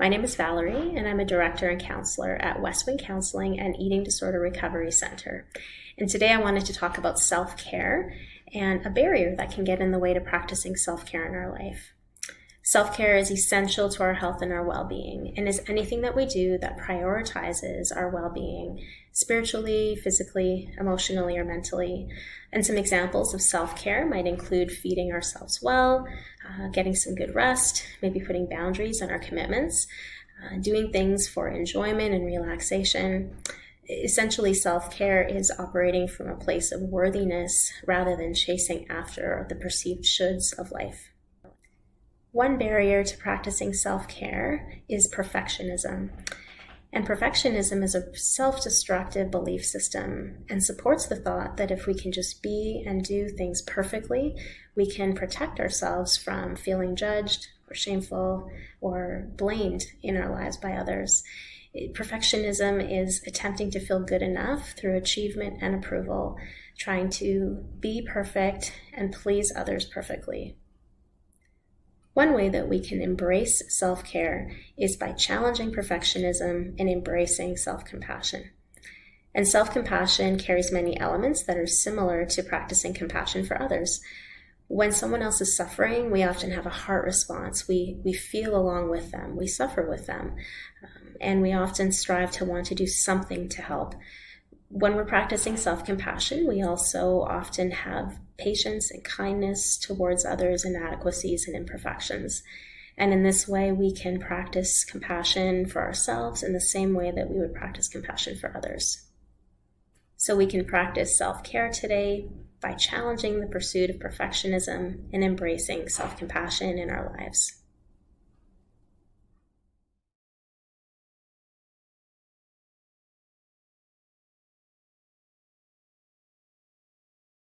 My name is Valarie, and I'm a director and counselor at Westwind Counseling and Eating Disorder Recovery Center. And today I wanted to talk about self-care and a barrier that can get in the way to practicing self-care in our life. Self-care is essential to our health and our well-being, and is anything that we do that prioritizes our well-being spiritually, physically, emotionally, or mentally. And some examples of self-care might include feeding ourselves well, getting some good rest, maybe putting boundaries on our commitments, doing things for enjoyment and relaxation. Essentially, self-care is operating from a place of worthiness rather than chasing after the perceived shoulds of life. One barrier to practicing self-care is perfectionism. And perfectionism is a self-destructive belief system and supports the thought that if we can just be and do things perfectly, we can protect ourselves from feeling judged or shameful or blamed in our lives by others. Perfectionism is attempting to feel good enough through achievement and approval, trying to be perfect and please others perfectly. One way that we can embrace self-care is by challenging perfectionism and embracing self-compassion. And self-compassion carries many elements that are similar to practicing compassion for others. When someone else is suffering, we often have a heart response. We feel along with them. We suffer with them. And we often strive to want to do something to help. When we're practicing self-compassion, we also often have patience and kindness towards others' inadequacies and imperfections. And in this way, we can practice compassion for ourselves in the same way that we would practice compassion for others. So we can practice self-care today by challenging the pursuit of perfectionism and embracing self-compassion in our lives.